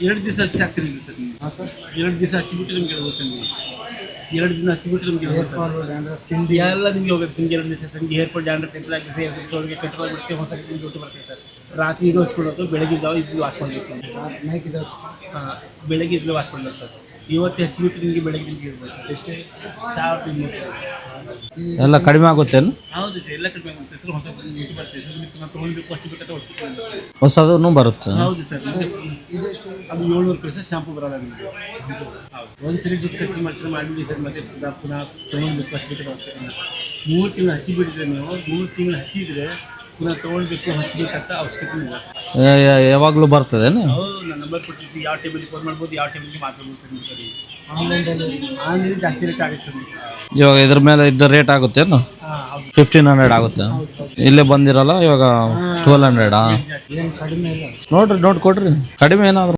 2 ದಿವಸ ಹಚ್ಚಿ ಹಾಕ್ತೀನಿ ಸರ್ ನೀವು. 2 ದಿವಸ ಹಚ್ಚಿಬಿಟ್ಟು ನಿಮ್ಗೆ ಹೇಳ್ಬೋದು ಸರ್ ನೀವು. 2 ದಿನ ಹಚ್ಚಿಬಿಟ್ಟು ನಿಮ್ಗೆ ಹೇಳ್ಬೋದು ಸರ್. ಎಲ್ಲ ನಿಮಗೆ ಹೋಗುತ್ತೆ ನಿಮ್ಗೆ 2 ದಿವಸ ಸರ್. ನಿಮಗೆ ಏರ್ಪೋರ್ಟ್ ಡ್ಯಾಂಡ್ರಫ್ ಟೆಂಪಲ್ ಆಗಿ ಅವ್ರಿಗೆ ಕಂಟ್ರೋಲ್ ಬಿಡುತ್ತೆ. ಹೊಸ ಡ್ಯೂಟಿ ಬರ್ತದೆ ಸರ್. ರಾತ್ರಿ ಇದು ಹಚ್ಕೊಡೋದು, ಬೆಳಗ್ಗೆ ಇದ್ದಾವೆ ಇದು ವಾಶ್ ಮಾಡಬೇಕು. ಹಾಂ, ಬೆಳಗ್ಗೆ ಇದ್ದರೆ ವಾಶ್ ಮಾಡಬೇಕು ಸರ್. ಇವತ್ತು ಹಚ್ಚಿಬಿಟ್ಟು ನಿಮಗೆ ಬೆಳಗ್ಗೆ ನಿಮ್ಗೆ ಹೇಳ್ಬೋದು ಸರ್. ಎಷ್ಟೇ 1200 ಎಲ್ಲ ಕಡಿಮೆ ಆಗುತ್ತೇನು? ಹೌದು ಸರ್, ಎಲ್ಲ ಕಡಿಮೆ ಆಗುತ್ತೆ ಸರ್. ಹೊಸ ಡ್ಯೂಟಿ ಬರ್ತದೆ ಸರ್. ನಾವು ತೊಗೊಳ್ಬೇಕು ಹಚ್ಚಿಬಿಟ್ಟು ಹೊಡ್ಸ್ಕೊಳ್ಬೇಕು. ಹೊಸದೂ ಬರುತ್ತೆ. ಹೌದು ಸರ್. ಅದು 700 ರೂಪಾಯಿ ಸರ್. ಶಾಂಪು ಬರೋಲ್ಲ ನಿಮಗೆ. ಹೌದು, ಒಂದು ಸರಿ ದುಡ್ಡು ಖರ್ಚು ಮಾಡ್ತಾರೆ ಮಾಡಿ ಸರ್. ಮತ್ತೆ ಪುನಃ ತೊಗೊಂಡ್ಬೇಕು ಹಚ್ಚಿಬಿಟ್ಟು ಬರ್ತದೆ. 3 ತಿಂಗಳು ಹಚ್ಚಿಬಿಟ್ಟಿದ್ರೆ ನೀವು 3 ತಿಂಗಳು ಹಚ್ಚಿದರೆ ಪುನಃ ತೊಗೊಳ್ಬೇಕು ಹಚ್ಚಬೇಕಂತ ಅವಶ್ಯಕತೆ ಇಲ್ಲ ಸರ್. ಯಾವಾಗಲೂ ಬರ್ತದೇನು? ಹೌದು, ನಾನು ನಂಬರ್ ಕೊಟ್ಟಿರ್ತೀವಿ. ಯಾವ ಟೇಬಲ್ಗೆ ಫೋನ್ ಮಾಡ್ಬೋದು, ಯಾವ ಟೇಬಲ್ಗೆ ಮಾತಾಡ್ಬೋದು ಸರ್. ನೀವು ಸರಿ ಆನ್ಲೈನ್ ಜಾಸ್ತಿ ರೇಟ್ ಆಗುತ್ತೆ ಸರ್. ಇವಾಗ ಇದ್ರ ಮೇಲೆ ಇದ್ದ ರೇಟ್ ಆಗುತ್ತೇನು? 1500 ಆಗುತ್ತೆ. ಇಲ್ಲೇ ಬಂದಿರಲ್ಲ ಇವಾಗ 1200. ಏನು ಕಡಿಮೆ ಇಲ್ಲ ನೋಡ್ರಿ ಕೊಡ್ರಿ ಕಡಿಮೆ ಏನಾದ್ರು